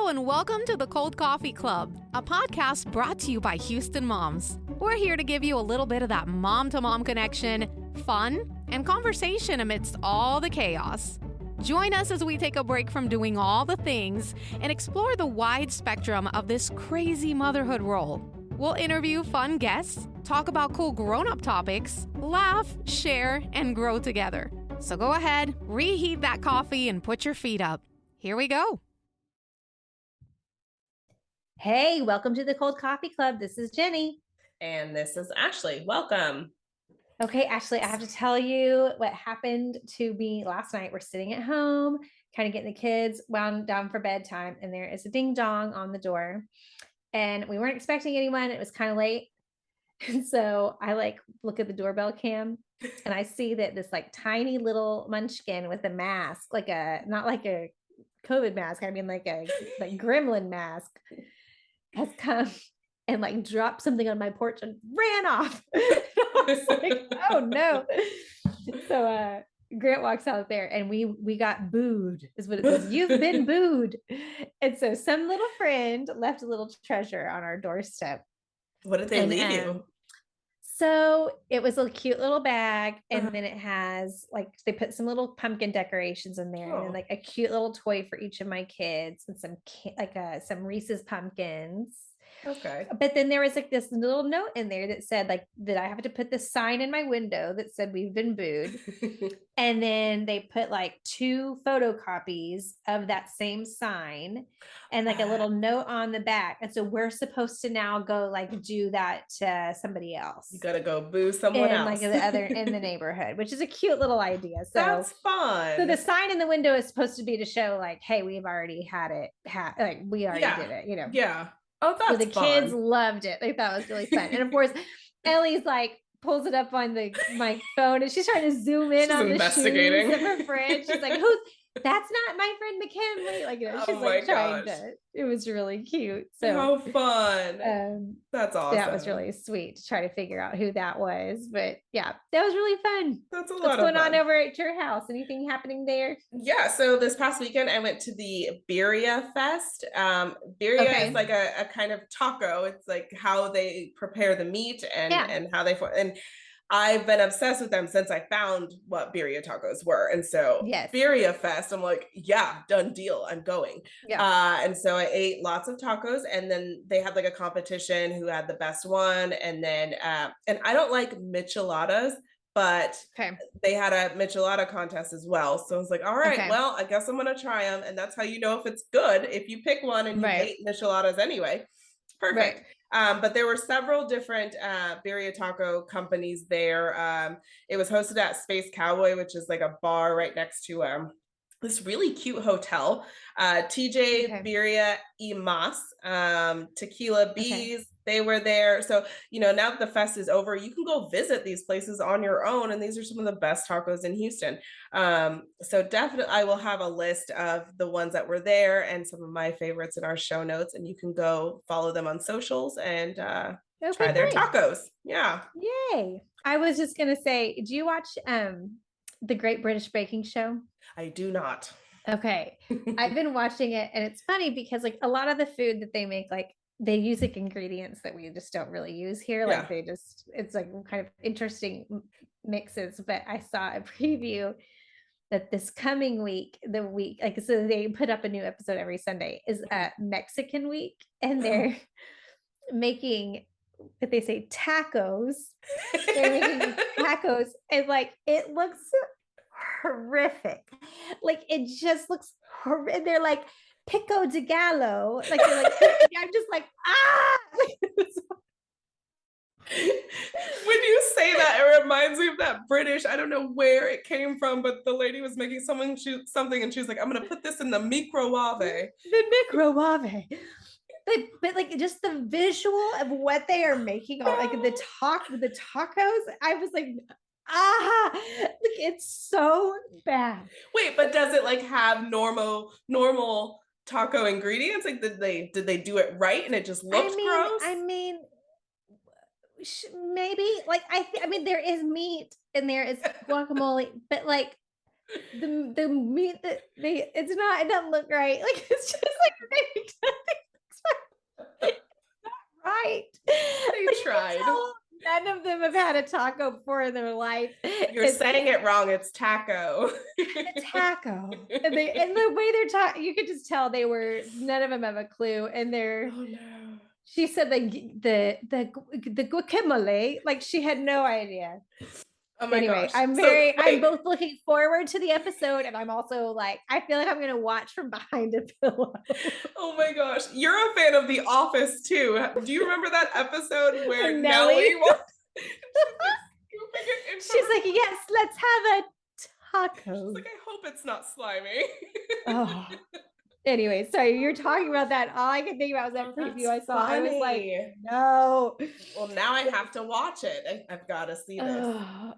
Hello and welcome to the Cold Coffee Club, a podcast brought to you by Houston moms. We're here to give you a little bit of that mom-to-mom connection, fun, and conversation amidst all the chaos. Join us as we take a break from doing all the things and explore the wide spectrum of this crazy motherhood role. We'll interview fun guests, talk about cool grown-up topics, laugh, share, and grow together. So go ahead, reheat that coffee, and put your feet up. Here we go. Hey, welcome to the Cold Coffee Club. This is Jenny. And this is Ashley. Welcome. Okay, Ashley, I have to tell you what happened to me last night. We're sitting at home, kind of getting the kids wound down for bedtime, and there is a ding dong on the door. And we weren't expecting anyone. It was kind of late. And so I look at the doorbell cam and I see that this tiny little munchkin with a mask, not like a COVID mask, I mean like a gremlin mask, has come and dropped something on my porch and ran off. I was like, oh no. So Grant walks out there and we got booed, is what it says. You've been booed. And so some little friend left a little treasure on our doorstep. What did they leave you? So it was a cute little bag, and then it has they put some little pumpkin decorations in there, and then a cute little toy for each of my kids, and some Reese's pumpkins. Okay. But then there was this little note in there that said that I have to put this sign in my window that said we've been booed. And then they put 2 photocopies of that same sign and a little note on the back. And so we're supposed to now go do that to somebody else. You gotta go boo someone else. The other in the neighborhood, which is a cute little idea. So that's fun. So the sign in the window is supposed to be to show hey, we've already had it. We already did it, Yeah. Oh, that's so the fun. kids loved it. They thought it was really fun. And of course, Ellie's pulls it up on my phone and she's trying to zoom in on the shoes in her fridge. She's like, that's not my friend McKinley. She's trying to, it was really cute. So how fun. That's awesome. That was really sweet to try to figure out who that was. But yeah, that was really fun. That's a lot What's of going fun. on over at your house? Anything happening there? Yeah. So this past weekend I went to the Birria Fest. Birria is a kind of taco. It's how they prepare the meat and how they, and I've been obsessed with them since I found what birria tacos were. And so Birria Fest, I'm like, yeah, done deal. I'm going. Yeah. And so I ate lots of tacos, and then they had a competition who had the best one. And then, and I don't like Micheladas, but they had a Michelada contest as well. So I was like, all right, well, I guess I'm going to try them. And that's how you know if it's good. If you pick one and you hate Micheladas anyway. Perfect. Right. But there were several different birria taco companies there. It was hosted at Space Cowboy, which is a bar right next to this really cute hotel. TJ Birria y Mas, Tequila B, they were there. So, now that the fest is over, you can go visit these places on your own. And these are some of the best tacos in Houston. So definitely I will have a list of the ones that were there and some of my favorites in our show notes. And you can go follow them on socials and try their tacos. Yeah. Yay. I was just going to say, do you watch the Great British Baking Show? I do not. Okay. I've been watching it, and it's funny because a lot of the food that they make, they use ingredients that we just don't really use here. It's kind of interesting mixes. But I saw a preview that this coming week, so they put up a new episode every Sunday, is Mexican week, and they're making what they say tacos. They're making tacos, and it looks horrific. It just looks horrific. They're pico de gallo. I'm just When you say that, it reminds me of that British, I don't know where it came from, but the lady was making something and she was like, I'm going to put this in the microwave. The microwave. But just the visual of what they are making, the tacos, I was like, it's so bad. Wait, but does it have normal taco ingredients? Did they do it right and it just looks gross? I mean, maybe I mean there is meat and there is guacamole, but the meat that it doesn't look right. It's just them have had a taco before in their life. You're saying it wrong. It's taco. A taco. And the way they're talking, you could just tell none of them have a clue. And she said the guacamole, like she had no idea. Oh my gosh. I'm both looking forward to the episode, and I'm also like, I feel like I'm gonna watch from behind a pillow. Oh my gosh. You're a fan of The Office too. Do you remember that episode where Nellie was she's like, yes, let's have a taco. She's like, I hope it's not slimy. Oh. Anyway, sorry, you're talking about that. All I could think about was that preview I saw. Funny. I was like, no. Well, now I have to watch it. I've got to see this.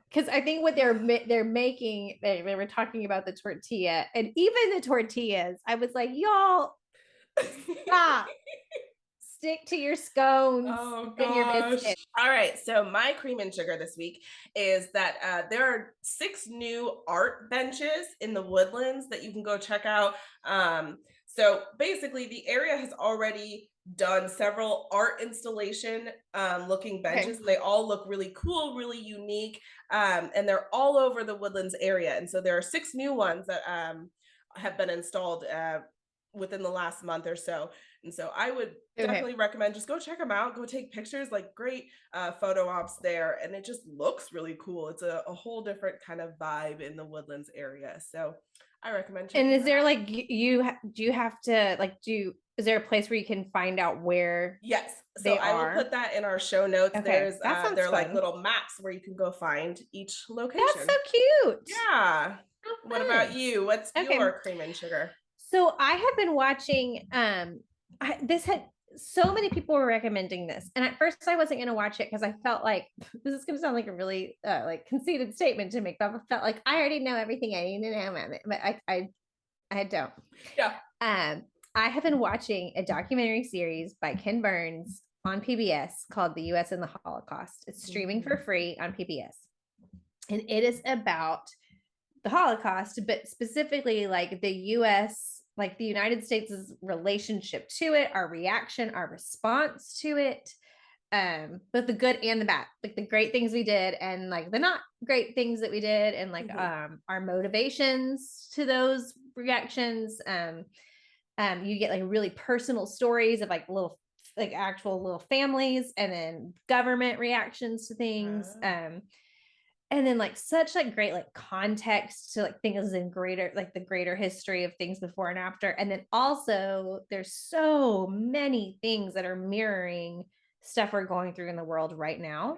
Because I think what they're making, they were talking about the tortilla, and even the tortillas, I was like, y'all, stop. Stick to your scones and your biscuits. All right. So my cream and sugar this week is that there are 6 new art benches in the Woodlands that you can go check out. So basically the area has already done several art installation looking benches. And they all look really cool, really unique. And they're all over the Woodlands area. And so there are 6 new ones that have been installed within the last month or so. And so I would definitely recommend just go check them out, go take pictures, like great photo ops there. And it just looks really cool. It's a whole different kind of vibe in the Woodlands area. So I recommend checking And is there like, is there a place where you can find out where? Yes. So I will put that in our show notes. Okay. There are like little maps where you can go find each location. That's so cute. Yeah. What about you? What's your cream and sugar? So I have been watching, so many people were recommending this. And at first I wasn't going to watch it because I felt like this is going to sound like a really like conceited statement to make, but I felt like I already know everything I need to know. But I don't. Yeah. I have been watching a documentary series by Ken Burns on PBS called The US and the Holocaust. It's streaming for free on PBS. And it is about the Holocaust, but specifically like the US, like the United States' relationship to it, our reaction, our response to it, both the good and the bad, like the great things we did and like the not great things that we did, and like our motivations to those reactions. You get like really personal stories of like actual little families, and then government reactions to things. And then like such like great like context to like things in the greater history of things before and after. And then also there's so many things that are mirroring stuff we're going through in the world right now.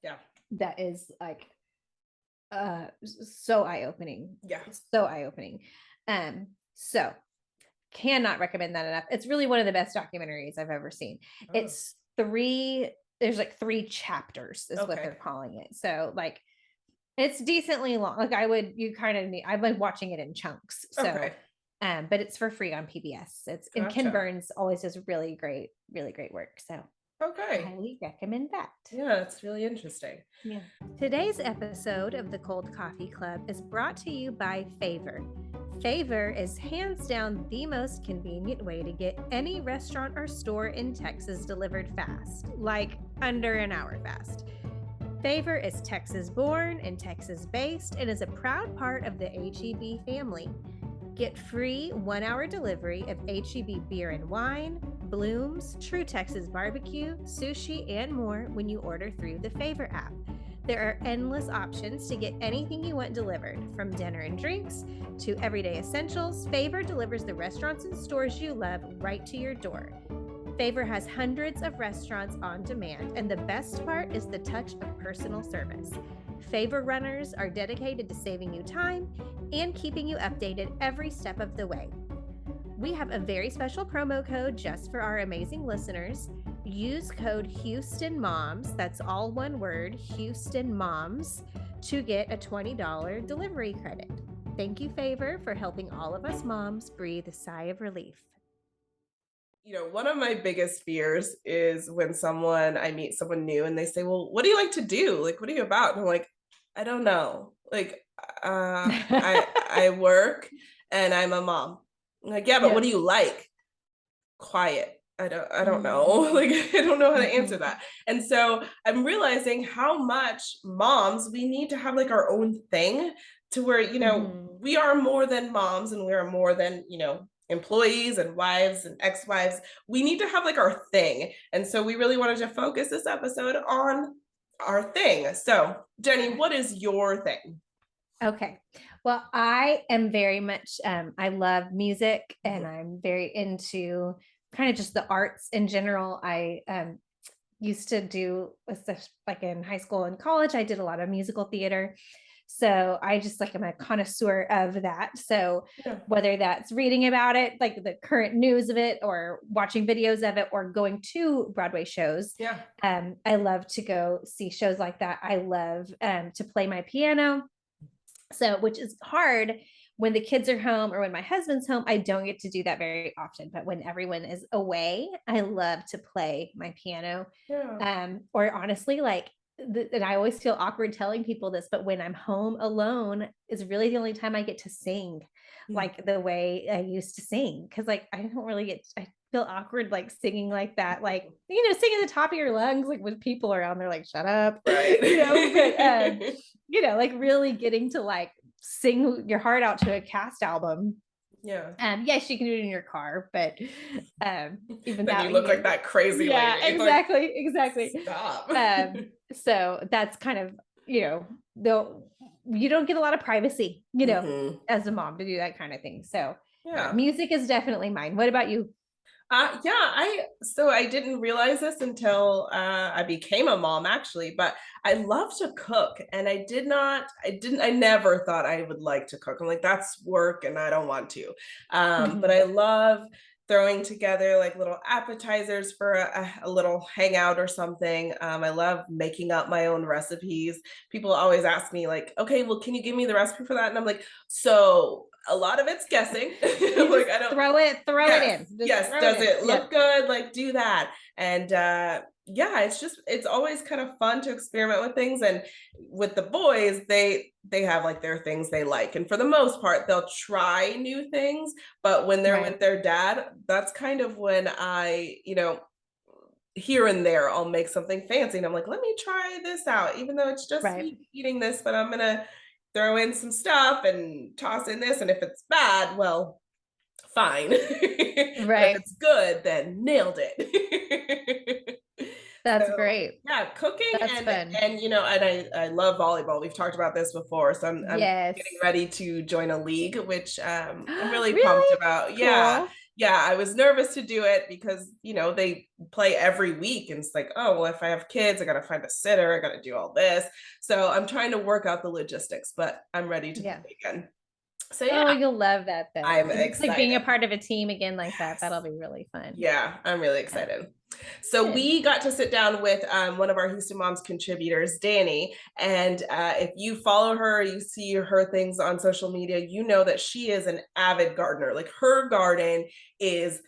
Yeah. That is like so eye-opening. Yeah. So eye-opening. So cannot recommend that enough. It's really one of the best documentaries I've ever seen. It's there's like 3 chapters is what they're calling it. So like it's decently long. Like I've been watching it in chunks. So but it's for free on PBS. And Ken Burns always does really great work. So I highly recommend that. Yeah, it's really interesting. Yeah. Today's episode of the Cold Coffee Club is brought to you by Favor. Favor is hands down the most convenient way to get any restaurant or store in Texas delivered fast, like under an hour fast. Favor is Texas born and Texas based and is a proud part of the H-E-B family. Get free 1-hour delivery of H-E-B beer and wine, Blooms, True Texas barbecue, sushi, and more when you order through the Favor app. There are endless options to get anything you want delivered, from dinner and drinks to everyday essentials. Favor delivers the restaurants and stores you love right to your door. Favor has hundreds of restaurants on demand, and the best part is the touch of personal service. Favor runners are dedicated to saving you time and keeping you updated every step of the way. We have a very special promo code just for our amazing listeners. Use code HoustonMoms, that's all one word, HoustonMoms, to get a $20 delivery credit. Thank you, Favor, for helping all of us moms breathe a sigh of relief. You know, one of my biggest fears is when I meet someone new and they say, well, what do you like to do? Like, what are you about? And I'm like, I don't know. Like, I work and I'm a mom. I'm like, yeah, but what do you like? Quiet. I don't know. Like, I don't know how to answer that. And so I'm realizing how much moms, we need to have like our own thing to where, you know, we are more than moms and we are more than, you know, employees and wives and ex-wives. We need to have like our thing. And so we really wanted to focus this episode on our thing. So Jenny, what is your thing? Okay. Well, I am very much, I love music and I'm very into kind of just the arts in general. I used to do, like in high school and college, I did a lot of musical theater. So I just like, I'm a connoisseur of that. So whether that's reading about it, like the current news of it, or watching videos of it, or going to Broadway shows. I love to go see shows like that. I love to play my piano. So, which is hard when the kids are home or when my husband's home. I don't get to do that very often, but when everyone is away, I love to play my piano. Or honestly, like, and I always feel awkward telling people this, but when I'm home alone is really the only time I get to sing like the way I used to sing. Cause like, I don't really I feel awkward, like singing like that, like, you know, singing at the top of your lungs, like with people around, they're like, shut up, right? You know, but, you know, like really getting to like sing your heart out to a cast album. Yes, you can do it in your car, but even then that you look like that crazy lady. Exactly. Stop. So that's kind of, you know, though you don't get a lot of privacy, you know, as a mom to do that kind of thing. So music is definitely mine. What about you? I didn't realize this until I became a mom, actually, but I love to cook, and I never thought I would like to cook. I'm like, that's work and I don't want to. But I love throwing together like little appetizers for a little hangout or something. I love making up my own recipes. People always ask me like, okay, well, can you give me the recipe for that? And I'm like, so a lot of it's guessing. Like, I don't throw it in. Does it look good? Like, do that. And it's always kind of fun to experiment with things. And with the boys, they have like their things they like. And for the most part, they'll try new things. But when they're with their dad, that's kind of when I, you know, here and there, I'll make something fancy. And I'm like, let me try this out, even though it's just me eating this, but I'm going to throw in some stuff and toss in this. And if it's bad, well, fine. But if it's good, then nailed it. That's great. Yeah, cooking. That's fun. And you know, and I love volleyball. We've talked about this before. So I'm getting ready to join a league, which I'm really pumped about. Cool. Yeah, I was nervous to do it because, you know, they play every week and it's like, oh, well, if I have kids, I got to find a sitter. I got to do all this. So I'm trying to work out the logistics, but I'm ready to play again. So oh, you'll love that then. I'm excited. Like being a part of a team again like that. That'll be really fun. Yeah, I'm really excited. So we got to sit down with one of our Houston Moms contributors, Danny. And if you follow her, you see her things on social media, you know that she is an avid gardener. Like, her garden is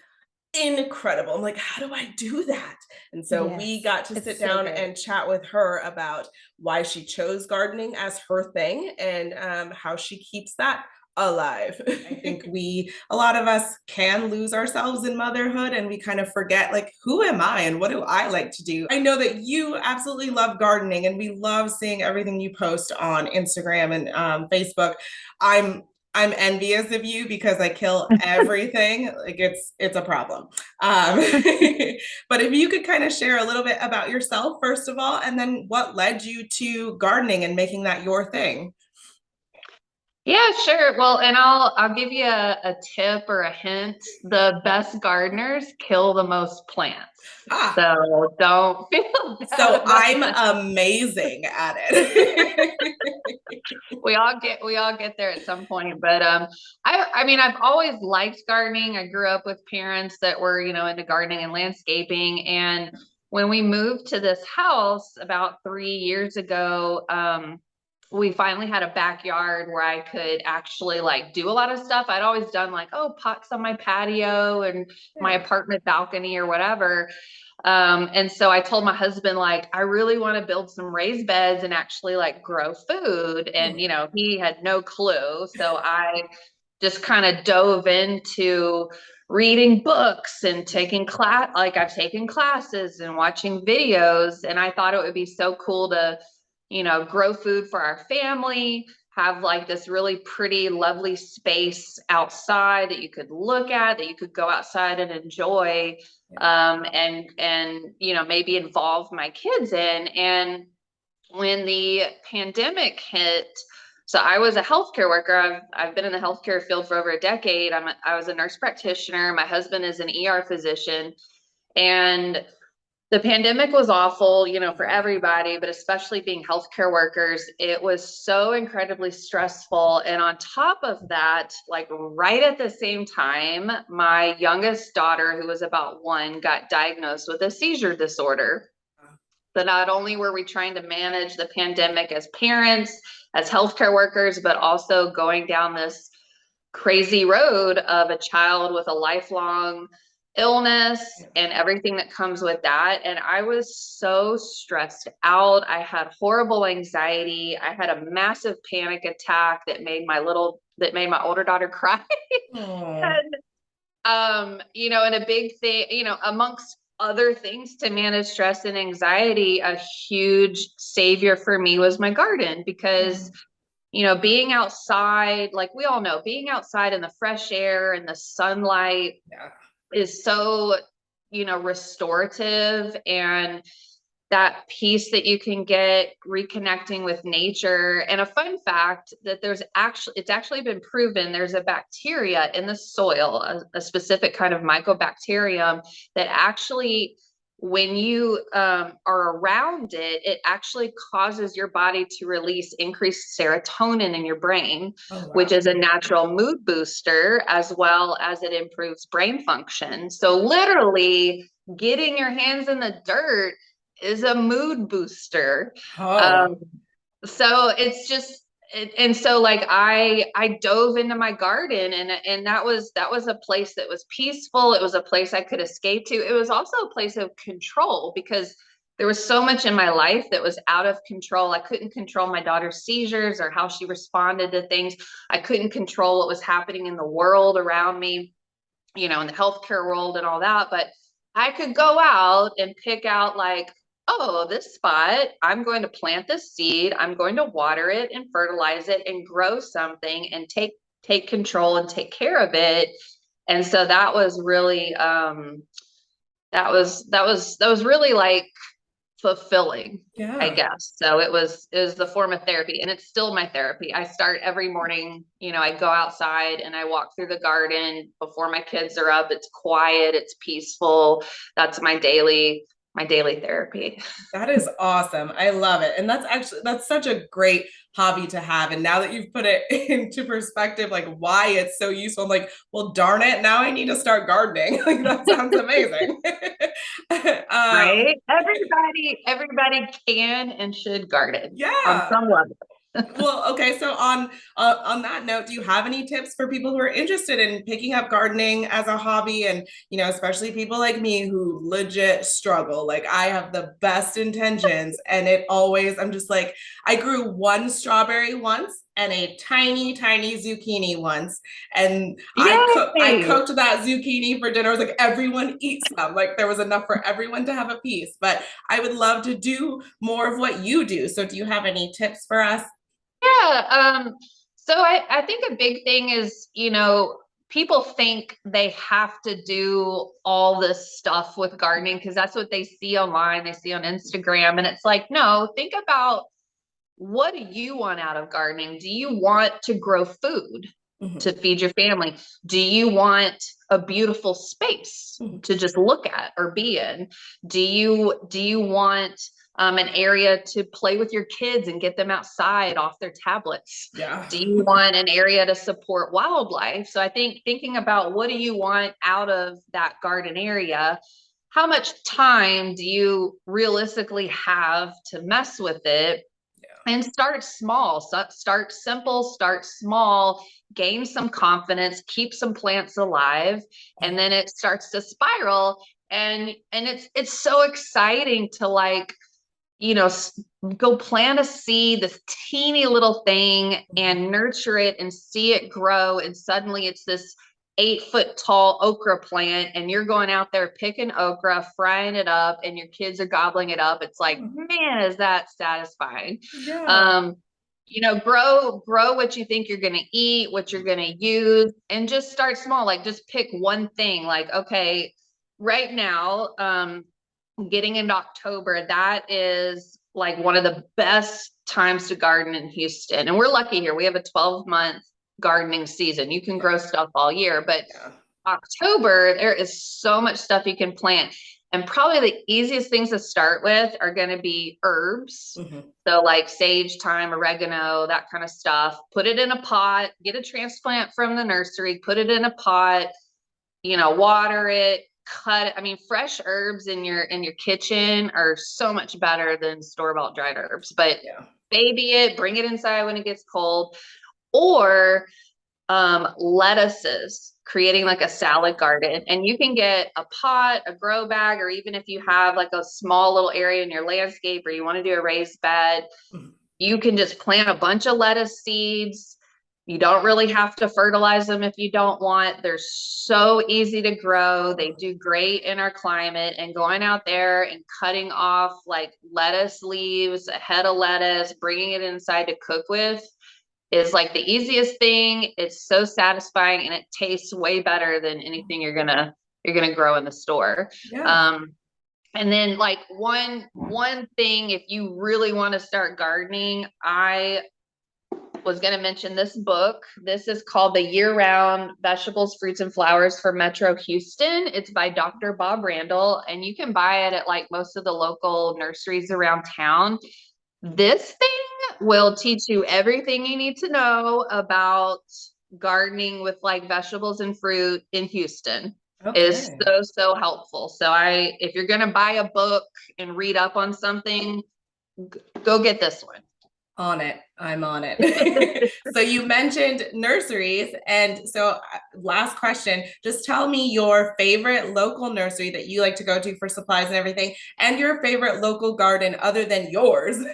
incredible. I'm like, how do I do that? And so we got to sit down and chat with her about why she chose gardening as her thing and how she keeps that alive. I think a lot of us can lose ourselves in motherhood and we kind of forget, like, who am I and what do I like to do? I know that you absolutely love gardening and we love seeing everything you post on Instagram and Facebook. I'm envious of you because I kill everything. Like, it's a problem. But if you could kind of share a little bit about yourself, first of all, and then what led you to gardening and making that your thing. Yeah, sure. Well, and I'll give you a tip or a hint. The best gardeners kill the most plants. So don't feel bad. So I'm amazing at it. we all get there at some point. But I mean, I've always liked gardening. I grew up with parents that were, you know, into gardening and landscaping. And when we moved to this house about 3 years ago, we finally had a backyard where I could actually like do a lot of stuff. I'd always done like, pots on my patio and my apartment balcony or whatever. And so I told my husband, like, I really want to build some raised beds and actually like grow food. And, you know, he had no clue. So I just kind of dove into reading books and taking I've taken classes and watching videos. And I thought it would be so cool to, grow food for our family, have like this really pretty, lovely space outside that you could look at, that you could go outside and enjoy, and maybe involve my kids in. And when the pandemic hit, so I was a healthcare worker. I've been in the healthcare field for over a decade. I was a nurse practitioner. My husband is an ER physician, and the pandemic was awful, for everybody, but especially being healthcare workers, it was so incredibly stressful. And on top of that, like right at the same time, my youngest daughter, who was about 1, got diagnosed with a seizure disorder. So not only were we trying to manage the pandemic as parents, as healthcare workers, but also going down this crazy road of a child with a lifelong illness and everything that comes with that. And I was so stressed out. I had horrible anxiety. I had a massive panic attack that made my older daughter cry. And, and a big thing, amongst other things to manage stress and anxiety, a huge savior for me was my garden, because being outside, like we all know, being outside in the fresh air and the sunlight is so, restorative, and that peace that you can get reconnecting with nature. And a fun fact that it's actually been proven there's a bacteria in the soil, a specific kind of mycobacterium that actually, when you are around it, it actually causes your body to release increased serotonin in your brain, which is a natural mood booster, as well as it improves brain function. So literally getting your hands in the dirt is a mood booster. So it's just, and so like I dove into my garden, and that was a place that was peaceful. It was a place I could escape to. It was also a place of control, because there was so much in my life that was out of control. I couldn't control my daughter's seizures or how she responded to things. I couldn't control what was happening in the world around me, in the healthcare world and all that. But I could go out and pick out like, oh, this spot, I'm going to plant this seed, I'm going to water it and fertilize it and grow something and take control and take care of it. And so that was really that was really like fulfilling, I guess. So it was the form of therapy, and it's still my therapy. I start every morning, I go outside and I walk through the garden before my kids are up. It's quiet, it's peaceful. That's my daily therapy. That is awesome. I love it. And that's such a great hobby to have. And now that you've put it into perspective, like why it's so useful, I'm like, well, darn it, now I need to start gardening. Like that sounds amazing. Right? Everybody can and should garden. On some level. Well, okay. So on that note, do you have any tips for people who are interested in picking up gardening as a hobby? And, especially people like me who legit struggle. Like I have the best intentions, and I'm just like, I grew 1 strawberry once and a tiny, tiny zucchini once. And I cooked that zucchini for dinner. I was like, everyone eats them. Like there was enough for everyone to have a piece, but I would love to do more of what you do. So do you have any tips for us? Yeah. So I think a big thing is, people think they have to do all this stuff with gardening because that's what they see online, they see on Instagram. And it's like, no, think about, what do you want out of gardening? Do you want to grow food to feed your family? Do you want a beautiful space to just look at or be in? Do you want an area to play with your kids and get them outside off their tablets? Do you want an area to support wildlife? So I think thinking about, what do you want out of that garden area? How much time do you realistically have to mess with it? And start small. So start simple, start small, gain some confidence, keep some plants alive, and then it starts to spiral. And it's so exciting to like, go plant a seed, this teeny little thing, and nurture it and see it grow. And suddenly it's this 8-foot tall okra plant and you're going out there picking okra, frying it up, and your kids are gobbling it up. It's like, man, is that satisfying? Yeah. You know, grow what you think you're going to eat, what you're going to use, and just start small. Like just pick one thing. Like, okay, right now, getting into October, that is like one of the best times to garden in Houston. And we're lucky here. We have a 12-month gardening season. You can grow stuff all year, but October, there is so much stuff you can plant. And probably the easiest things to start with are going to be herbs. So like sage, thyme, oregano, that kind of stuff. Put it in a pot, get a transplant from the nursery, put it in a pot, you know, water it, cut it. I mean, fresh herbs in your kitchen are so much better than store-bought dried herbs, but baby it, bring it inside when it gets cold. Or lettuces, creating like a salad garden. And you can get a pot, a grow bag, or even if you have like a small little area in your landscape or you want to do a raised bed, you can just plant a bunch of lettuce seeds. You don't really have to fertilize them if you don't want. They're so easy to grow. They do great in our climate, and going out there and cutting off like lettuce leaves, a head of lettuce, bringing it inside to cook with is like the easiest thing. It's so satisfying, and it tastes way better than anything you're gonna grow in the store. And then like one thing, if you really want to start gardening, I was going to mention this book. This is called The Year-Round Vegetables, Fruits, and Flowers for Metro Houston. It's by Dr. Bob Randall, and you can buy it at like most of the local nurseries around town. This thing will teach you everything you need to know about gardening with like vegetables and fruit in Houston. It is so helpful. So if you're going to buy a book and read up on something, go get this one. On it. I'm on it. So you mentioned nurseries. And so last question, just tell me your favorite local nursery that you like to go to for supplies and everything, and your favorite local garden other than yours.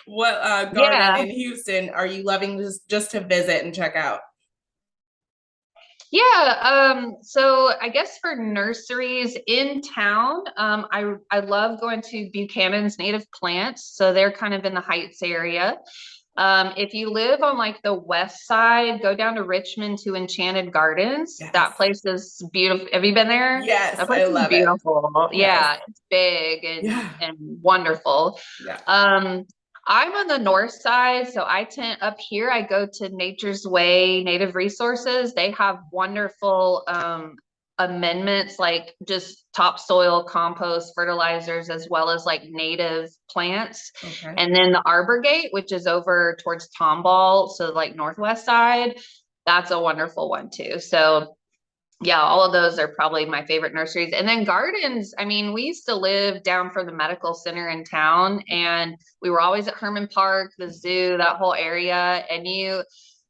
What garden in Houston are you loving just to visit and check out? So I guess for nurseries in town, I love going to Buchanan's Native Plants. So they're kind of in the Heights area. If you live on like the west side, go down to Richmond to Enchanted Gardens. That place is beautiful. Have you been there? Yes, that place I love is beautiful. it. Yes. Yeah, it's big and wonderful. I'm on the north side, so up here, I go to Nature's Way Native Resources. They have wonderful amendments, like just topsoil, compost, fertilizers, as well as like native plants. And then the Arbor Gate, which is over towards Tomball, so like northwest side, that's a wonderful one too. So yeah, all of those are probably my favorite nurseries. And then gardens, I mean, we used to live down from the medical center in town, and we were always at Herman Park, the zoo, that whole area. And the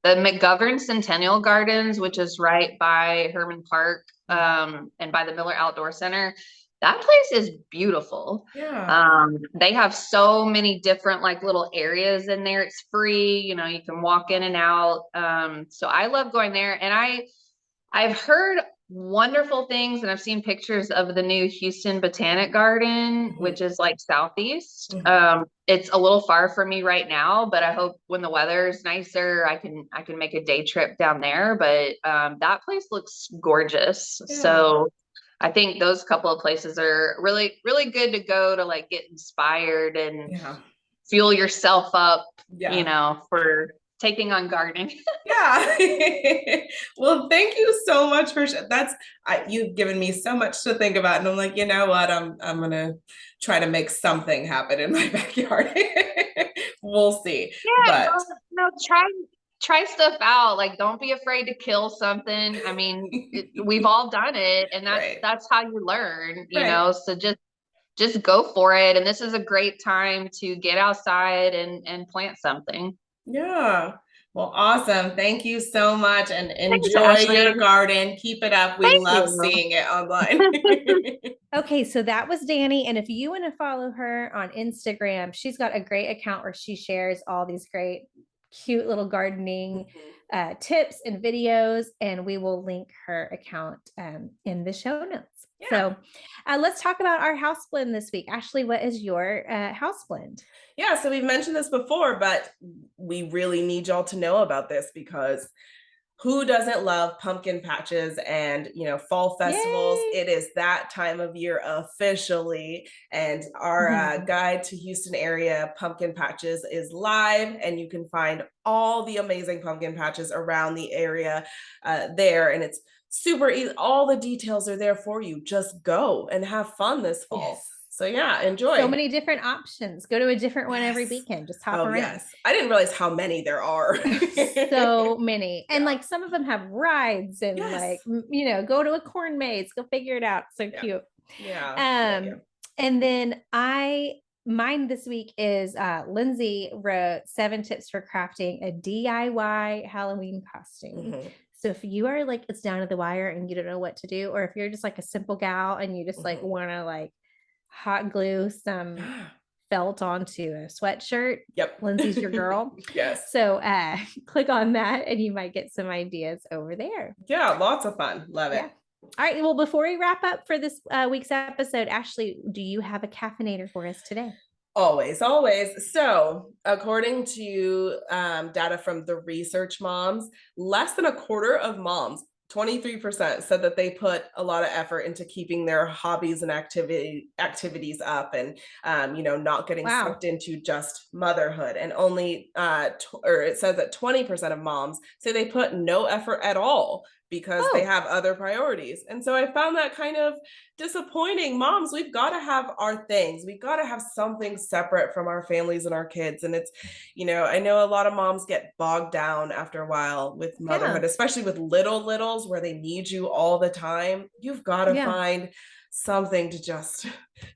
McGovern Centennial Gardens, which is right by Herman Park, and by the Miller Outdoor Center, that place is beautiful. They have so many different like little areas in there. It's free, you know, you can walk in and out. So I love going there, and I've heard wonderful things, and I've seen pictures of the new Houston Botanic Garden, which is like southeast. It's a little far for me right now, but I hope when the weather is nicer, I can make a day trip down there. But that place looks gorgeous. So I think those couple of places are really, really good to go to like get inspired and fuel yourself up, you know, for taking on gardening. Well, thank you so much for you've given me so much to think about, and I'm like, you know what, I'm gonna try to make something happen in my backyard. We'll see. Try stuff out. Like, don't be afraid to kill something. I mean, we've all done it, and that's how you learn, you know. So just go for it. And this is a great time to get outside and plant something. Well, awesome. Thank you so much, and enjoy your garden. Keep it up. We love seeing it online. Okay, so that was Danny. And if you want to follow her on Instagram, she's got a great account where she shares all these great, cute little gardening tips and videos, and we will link her account in the show notes. Yeah. So let's talk about our house blend this week. Ashley, what is your house blend? Yeah, so we've mentioned this before, but we really need y'all to know about this because who doesn't love pumpkin patches and, fall festivals? Yay! It is that time of year officially. And our guide to Houston area pumpkin patches is live, and you can find all the amazing pumpkin patches around the area there. And it's super easy. All the details are there for you. Just go and have fun this fall. Yes. So yeah, enjoy. So many different options. Go to a different one every weekend. Just hop around. Yes. I didn't realize how many there are. So many. And like some of them have rides and go to a corn maze, go figure it out. So cute. Yeah. And then mine this week is Lindsay wrote 7 tips for crafting a DIY Halloween costume. Mm-hmm. So if you are like, it's down to the wire and you don't know what to do, or if you're just like a simple gal and you just like want to like hot glue some felt onto a sweatshirt. Yep. Lindsay's your girl. Yes. So click on that and you might get some ideas over there. Yeah. Lots of fun. Love it. All right. Well, before we wrap up for this week's episode, Ashley, do you have a caffeinator for us today? Always. So according to data from the Research Moms, less than a quarter of moms, 23%, said that they put a lot of effort into keeping their hobbies and activities up and, not getting sucked into just motherhood. And only, it says that 20% of moms say they put no effort at all because they have other priorities. And so I found that kind of disappointing. Moms, we've got to have our things. We've got to have something separate from our families and our kids. And it's, I know a lot of moms get bogged down after a while with motherhood, especially with littles where they need you all the time. You've got to find something to just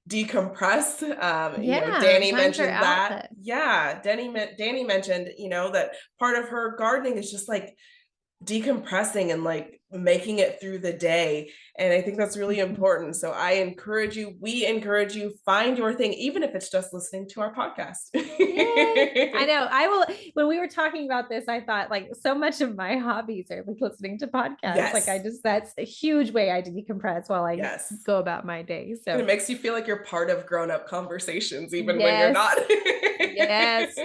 decompress. Danny mentioned that. Yeah. Danny mentioned, that part of her gardening is just like decompressing and like making it through the day. And I think that's really important. So we encourage you, find your thing, even if it's just listening to our podcast. I know. I will. When we were talking about this, I thought like so much of my hobbies are like listening to podcasts. Yes. Like that's a huge way I decompress while I go about my day. So and it makes you feel like you're part of grown-up conversations, even when you're not. Yes.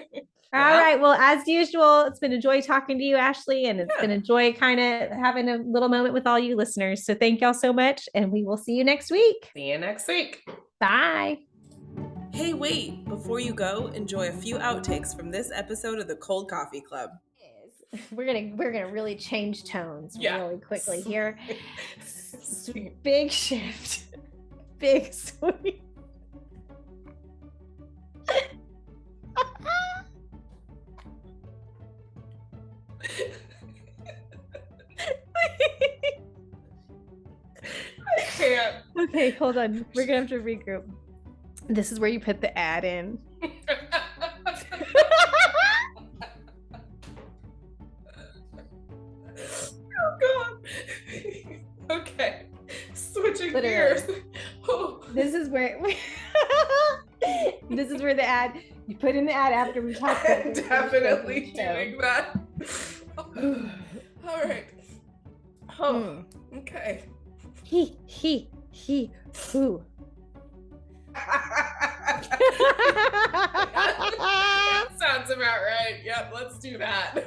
All right. Well, as usual, it's been a joy talking to you, Ashley, and it's been a joy kind of having a little moment with all you listeners. So thank y'all so much, and we will see you next week. See you next week. Bye. Hey, wait, before you go, enjoy a few outtakes from this episode of the Cold Coffee Club. We're gonna really change tones really quickly here. Big shift. Big sweep. I can't. Okay, hold on. We're gonna have to regroup. This is where you put the ad in. Oh God. Okay. Switching gears. Oh. This is where the ad, you put in the ad after we talked about it. Definitely doing that. All right. Oh, okay. He, who. That sounds about right. Yep, let's do that. I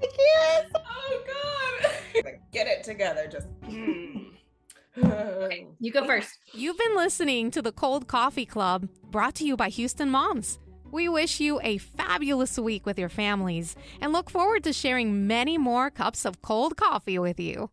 can't. Oh God. Get it together. Just. Okay, you go first. You've been listening to the Cold Coffee Club, brought to you by Houston Moms. We wish you a fabulous week with your families and look forward to sharing many more cups of cold coffee with you.